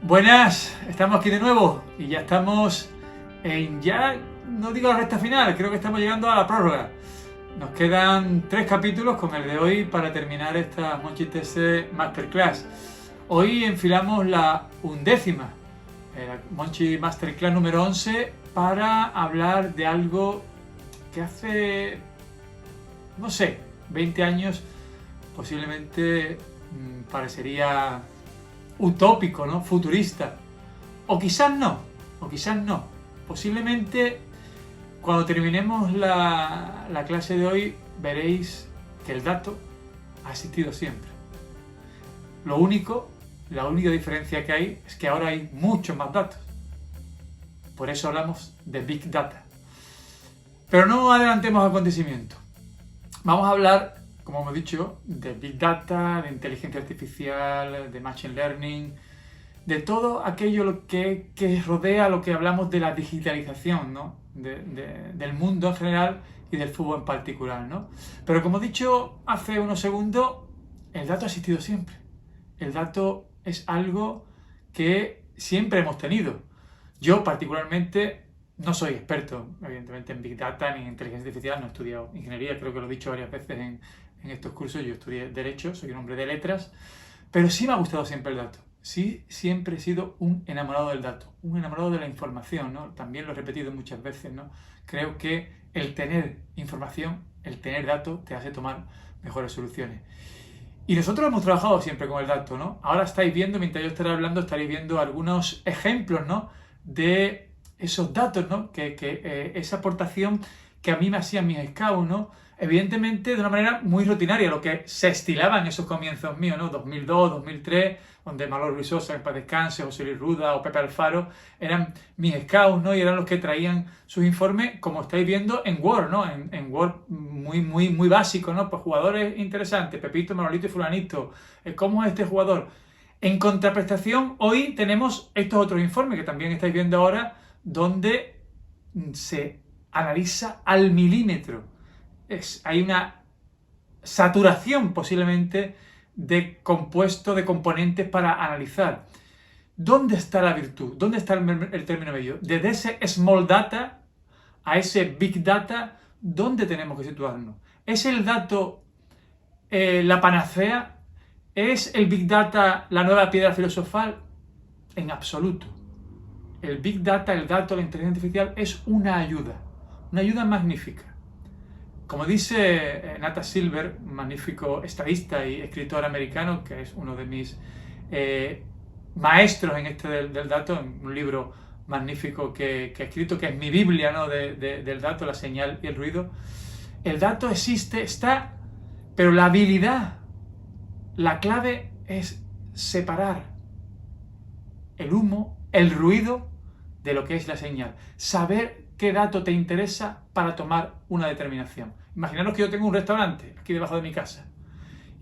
Buenas, estamos aquí de nuevo y ya estamos en no digo la recta final, creo que estamos llegando a la prórroga. Nos quedan 3 capítulos con el de hoy para terminar esta Monchi TS Masterclass. Hoy enfilamos la 11ª, la Monchi Masterclass número 11, para hablar de algo que hace, no sé, 20 años posiblemente parecería utópico, ¿no? Futurista. O quizás no. Posiblemente cuando terminemos la clase de hoy veréis que el dato ha existido siempre. La única diferencia que hay es que ahora hay muchos más datos. Por eso hablamos de Big Data. Pero no adelantemos acontecimientos. Vamos a hablar, como hemos dicho, de Big Data, de inteligencia artificial, de Machine Learning, de todo aquello que rodea lo que hablamos de la digitalización, ¿no? Del mundo en general y del fútbol en particular, ¿no? Pero como he dicho hace unos segundos, el dato ha existido siempre. El dato es algo que siempre hemos tenido. Yo particularmente no soy experto, evidentemente, en Big Data ni en inteligencia artificial, no he estudiado ingeniería, creo que lo he dicho varias veces en estos cursos. Yo estudié Derecho, soy un hombre de letras, pero sí me ha gustado siempre el dato. Sí, siempre he sido un enamorado del dato, un enamorado de la información, ¿no? También lo he repetido muchas veces, ¿no? Creo que el tener información, el tener datos, te hace tomar mejores soluciones. Y nosotros hemos trabajado siempre con el dato, ¿no? Ahora estáis viendo, mientras yo estaré hablando, estaréis viendo algunos ejemplos, ¿no? De esos datos, ¿no? Esa aportación que a mí me hacían mis scouts, ¿no? Evidentemente de una manera muy rutinaria, lo que se estilaba en esos comienzos míos, ¿no? 2002, 2003, donde Manolo Ruiz Sosa, en paz descanse, José Luis Ruda o Pepe Alfaro eran mis scouts, ¿no? Y eran los que traían sus informes, como estáis viendo, en Word, ¿no? En Word muy básico, ¿no? Pues jugadores interesantes, Pepito, Manolito y Fulanito. ¿Cómo es este jugador? En contraprestación, hoy tenemos estos otros informes que también estáis viendo ahora, donde se analiza al milímetro. Hay una saturación posiblemente de compuestos, de componentes para analizar. ¿Dónde está la virtud? ¿Dónde está el término medio? Desde ese small data a ese big data, ¿dónde tenemos que situarnos? ¿Es el dato la panacea? ¿Es el big data la nueva piedra filosofal? En absoluto. El big data, el dato, la inteligencia artificial es una ayuda magnífica. Como dice Nata Silver, un magnífico estadista y escritor americano, que es uno de mis maestros en este del dato, en un libro magnífico que ha escrito, que es mi Biblia, ¿no? del dato, la señal y el ruido. El dato existe, está, pero la habilidad, la clave es separar el humo, el ruido, de lo que es la señal. Saber qué dato te interesa para tomar una determinación. Imaginaros que yo tengo un restaurante aquí debajo de mi casa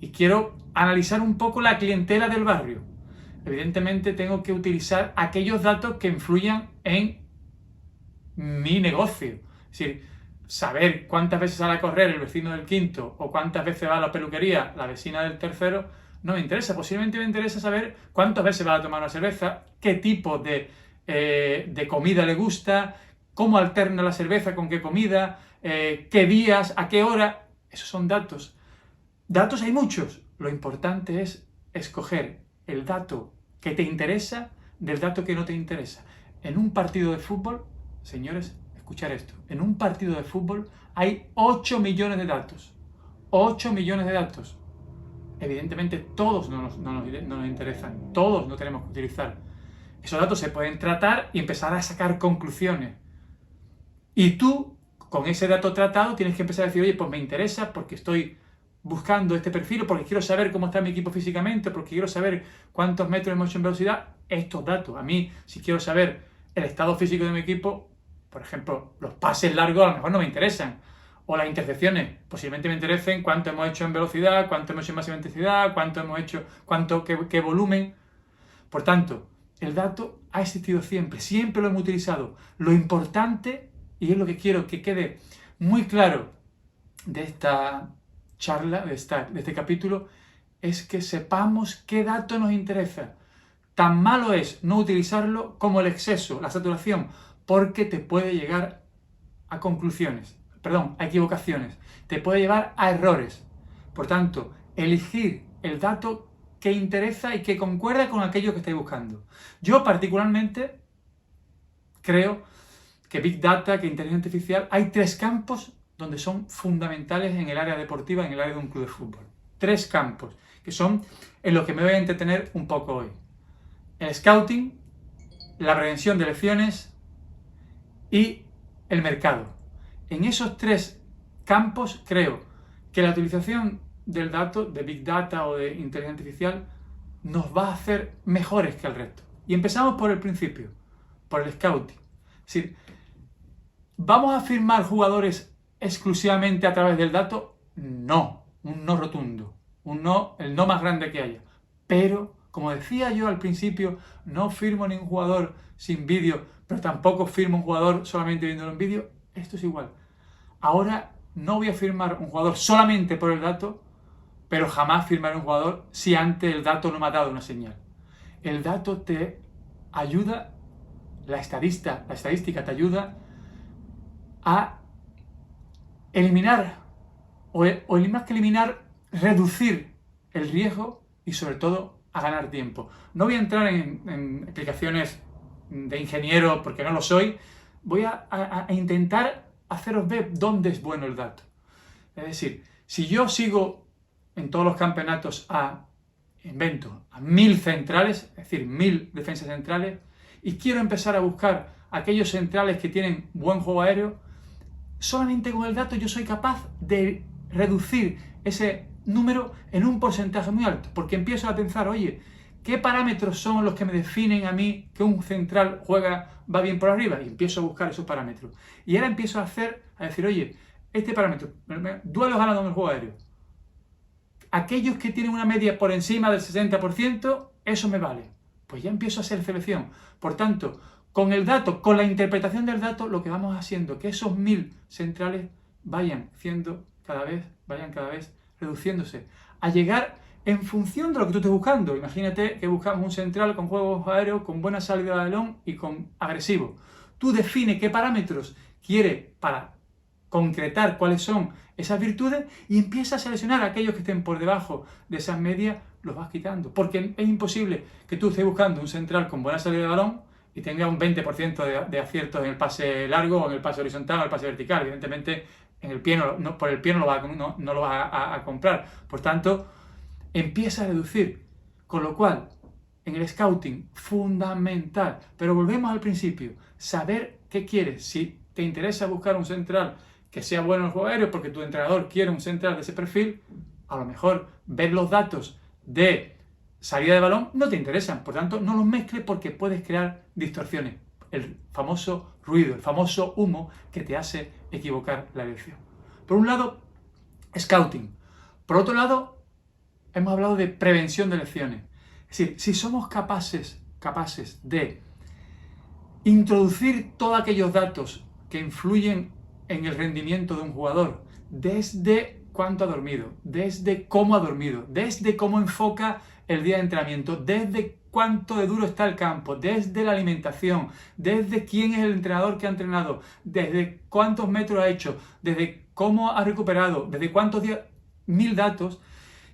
y quiero analizar un poco la clientela del barrio. Evidentemente tengo que utilizar aquellos datos que influyan en mi negocio. Es decir, saber cuántas veces sale a correr el vecino del quinto o cuántas veces va a la peluquería la vecina del tercero no me interesa. Posiblemente me interesa saber cuántas veces va a tomar una cerveza, qué tipo de comida le gusta, cómo alterna la cerveza con qué comida, qué días, a qué hora. Esos son datos. Datos hay muchos. Lo importante es escoger el dato que te interesa del dato que no te interesa. En un partido de fútbol, señores, escuchar esto, en un partido de fútbol hay 8 millones de datos. 8 millones de datos. Evidentemente todos no nos interesan, todos no tenemos que utilizar. Esos datos se pueden tratar y empezar a sacar conclusiones. Y tú, con ese dato tratado, tienes que empezar a decir, oye, pues me interesa porque estoy buscando este perfil, porque quiero saber cómo está mi equipo físicamente, porque quiero saber cuántos metros hemos hecho en velocidad. Estos datos, a mí, si quiero saber el estado físico de mi equipo, por ejemplo, los pases largos a lo mejor no me interesan. O las intercepciones, posiblemente me interesen cuánto hemos hecho en velocidad, cuánto hemos hecho en máxima intensidad, cuánto hemos hecho, qué volumen. Por tanto, el dato ha existido siempre, siempre lo hemos utilizado. Lo importante, y es lo que quiero que quede muy claro de esta charla, de este capítulo, es que sepamos qué dato nos interesa. Tan malo es no utilizarlo como el exceso, la saturación, porque te puede llegar a a equivocaciones, te puede llevar a errores. Por tanto, elegir el dato que interesa y que concuerda con aquello que estáis buscando. Yo particularmente creo que Big Data, que inteligencia artificial, hay 3 campos donde son fundamentales en el área deportiva, en el área de un club de fútbol. 3 campos, que son en los que me voy a entretener un poco hoy. El scouting, la prevención de lesiones y el mercado. En esos 3 campos creo que la utilización del dato, de Big Data o de inteligencia artificial, nos va a hacer mejores que el resto. Y empezamos por el principio, por el scouting. Es decir, ¿vamos a firmar jugadores exclusivamente a través del dato? No, un no rotundo, un no, el no más grande que haya. Pero, como decía yo al principio, no firmo ningún jugador sin vídeo, pero tampoco firmo un jugador solamente viéndolo en vídeo. Esto es igual. Ahora no voy a firmar un jugador solamente por el dato, pero jamás firmaré un jugador si antes el dato no me ha dado una señal. El dato te ayuda, la estadística te ayuda a eliminar, o más que eliminar, reducir el riesgo y sobre todo a ganar tiempo. No voy a entrar en explicaciones de ingeniero porque no lo soy, voy a intentar haceros ver dónde es bueno el dato. Es decir, si yo sigo en todos los campeonatos a 1000 centrales, es decir, 1000 defensas centrales, y quiero empezar a buscar aquellos centrales que tienen buen juego aéreo, solamente con el dato yo soy capaz de reducir ese número en un porcentaje muy alto, porque empiezo a pensar, oye, ¿qué parámetros son los que me definen a mí que un central va bien por arriba? Y empiezo a buscar esos parámetros. Y ahora empiezo a decir, oye, este parámetro, duelos ganados en el juego aéreo. Aquellos que tienen una media por encima del 60%, eso me vale. Pues ya empiezo a hacer selección. Por tanto, con el dato, con la interpretación del dato, lo que vamos haciendo que esos 1000 centrales vayan cada vez reduciéndose, a llegar en función de lo que tú estés buscando. Imagínate que buscamos un central con juego aéreo, con buena salida de balón y con agresivo. Tú defines qué parámetros quieres para concretar cuáles son esas virtudes y empiezas a seleccionar a aquellos que estén por debajo de esas medias, los vas quitando. Porque es imposible que tú estés buscando un central con buena salida de balón y tenga un 20% de aciertos en el pase largo o en el pase horizontal o en el pase vertical. Evidentemente, en el pie por el pie no lo vas a comprar. Por tanto, empieza a reducir. Con lo cual, en el scouting, fundamental. Pero volvemos al principio. Saber qué quieres. Si te interesa buscar un central que sea bueno en el juego aéreo porque tu entrenador quiere un central de ese perfil, a lo mejor ver los datos de salida de balón no te interesan. Por tanto, no los mezcles porque puedes crear distorsiones. El famoso ruido, el famoso humo que te hace equivocar la elección. Por un lado, scouting. Por otro lado, hemos hablado de prevención de lesiones. Es decir, si somos capaces de introducir todos aquellos datos que influyen en el rendimiento de un jugador, desde cuánto ha dormido, desde cómo ha dormido, desde cómo enfoca el día de entrenamiento, desde cuánto de duro está el campo, desde la alimentación, desde quién es el entrenador que ha entrenado, desde cuántos metros ha hecho, desde cómo ha recuperado, desde cuántos días, 1000 datos.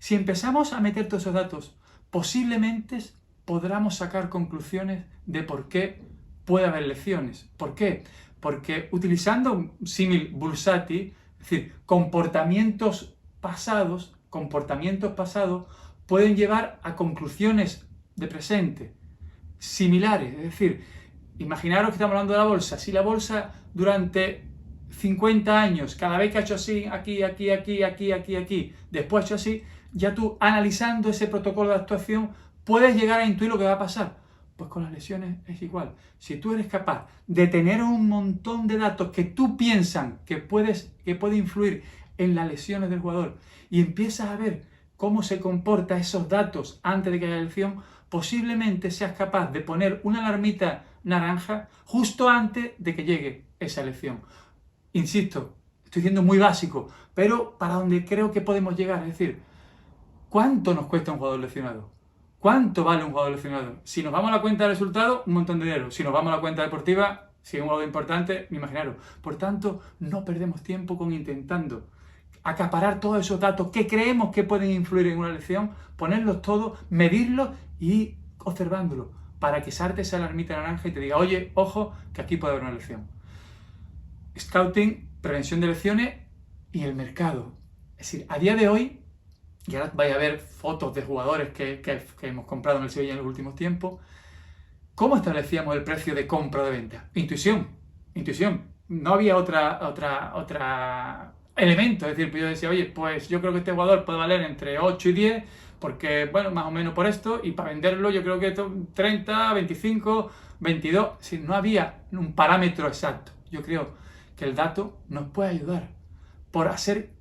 Si empezamos a meter todos esos datos, posiblemente podamos sacar conclusiones de por qué puede haber lesiones. ¿Por qué? Porque utilizando un símil Bulsati, es decir, comportamientos pasados pueden llevar a conclusiones de presente similares. Es decir, imaginaros que estamos hablando de la bolsa. Si la bolsa durante 50 años, cada vez que ha hecho así, aquí, después ha hecho así, ya tú analizando ese protocolo de actuación puedes llegar a intuir lo que va a pasar. Pues con las lesiones es igual. Si tú eres capaz de tener un montón de datos que tú piensas que puede influir en las lesiones del jugador y empiezas a ver cómo se comportan esos datos antes de que haya lesión, posiblemente seas capaz de poner una alarmita naranja justo antes de que llegue esa lesión. Insisto, estoy siendo muy básico, pero para donde creo que podemos llegar, es decir, ¿cuánto nos cuesta un jugador lesionado? ¿Cuánto vale un jugador seleccionado? Si nos vamos a la cuenta de resultados, un montón de dinero. Si nos vamos a la cuenta deportiva, si es un jugador importante, imaginaros. Por tanto, no perdemos tiempo con intentando acaparar todos esos datos que creemos que pueden influir en una elección, ponerlos todos, medirlos y observándolos, para que salte esa alarmita naranja y te diga, oye, ojo, que aquí puede haber una elección. Scouting, prevención de elecciones y el mercado. Es decir, a día de hoy, y ahora vais a ver fotos de jugadores que hemos comprado en el Sevilla en los últimos tiempos, ¿cómo establecíamos el precio de compra o de venta? Intuición. No había otra elemento. Es decir, yo decía, oye, pues yo creo que este jugador puede valer entre 8 y 10, porque, bueno, más o menos por esto, y para venderlo yo creo que 30, 25, 22. Es decir, no había un parámetro exacto. Yo creo que el dato nos puede ayudar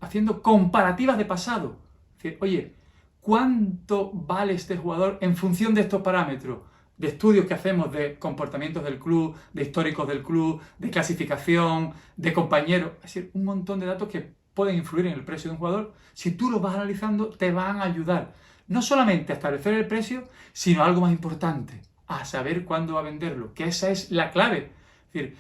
haciendo comparativas de pasado. Es decir, oye, ¿cuánto vale este jugador en función de estos parámetros? De estudios que hacemos de comportamientos del club, de históricos del club, de clasificación, de compañeros. Es decir, un montón de datos que pueden influir en el precio de un jugador. Si tú los vas analizando, te van a ayudar no solamente a establecer el precio, sino algo más importante, a saber cuándo va a venderlo, que esa es la clave. Es decir,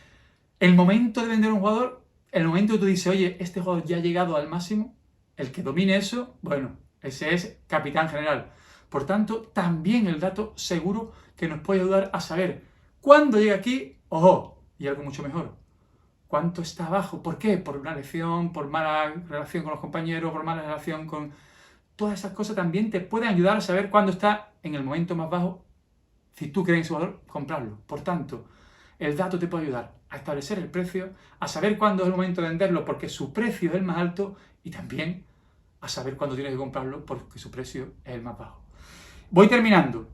el momento de vender un jugador, el momento que tú dices, oye, este jugador ya ha llegado al máximo, el que domine eso, bueno, ese es capitán general. Por tanto, también el dato seguro que nos puede ayudar a saber cuándo llega aquí, ojo, y algo mucho mejor, cuánto está abajo. ¿Por qué? Por una lesión, por mala relación con los compañeros, por mala relación con... Todas esas cosas también te pueden ayudar a saber cuándo está en el momento más bajo. Si tú crees en ese jugador, comprarlo. Por tanto, el dato te puede ayudar a establecer el precio, a saber cuándo es el momento de venderlo porque su precio es el más alto, y también a saber cuándo tienes que comprarlo porque su precio es el más bajo. Voy terminando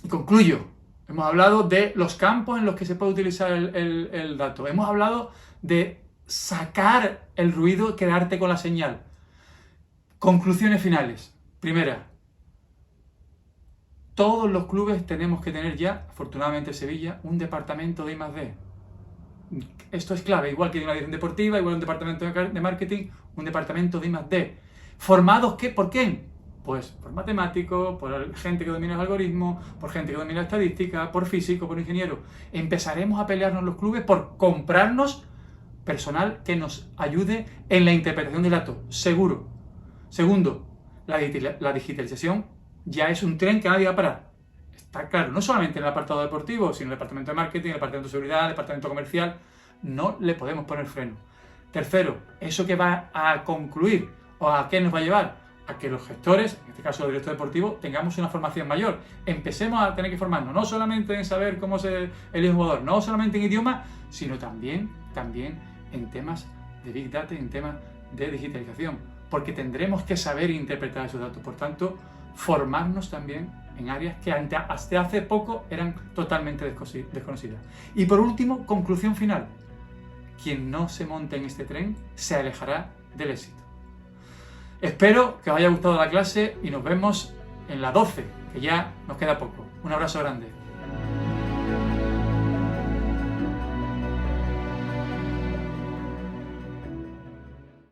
y concluyo. Hemos hablado de los campos en los que se puede utilizar el dato. Hemos hablado de sacar el ruido, quedarte con la señal. Conclusiones finales. Primera, todos los clubes tenemos que tener ya, afortunadamente Sevilla, un departamento de I+D. Esto es clave, igual que una dirección deportiva, igual un departamento de marketing, un departamento de I+D. ¿Formados por quién? Pues por matemáticos, por gente que domina el algoritmo, por gente que domina la estadística, por físico, por ingeniero. Empezaremos a pelearnos los clubes por comprarnos personal que nos ayude en la interpretación del dato, seguro. Segundo, la digitalización ya es un tren que nadie va a parar. Está claro, no solamente en el apartado deportivo, sino en el departamento de marketing, el departamento de seguridad, el departamento comercial. No le podemos poner freno. Tercero, ¿eso que va a concluir o a qué nos va a llevar? A que los gestores, en este caso el director deportivo, tengamos una formación mayor. Empecemos a tener que formarnos, no solamente en saber cómo se elige un jugador, no solamente en idioma, sino también en temas de Big Data y en temas de digitalización, porque tendremos que saber interpretar esos datos. Por tanto, formarnos también en áreas que hasta hace poco eran totalmente desconocidas. Y por último, conclusión final. Quien no se monte en este tren se alejará del éxito. Espero que os haya gustado la clase y nos vemos en la 12, que ya nos queda poco. Un abrazo grande.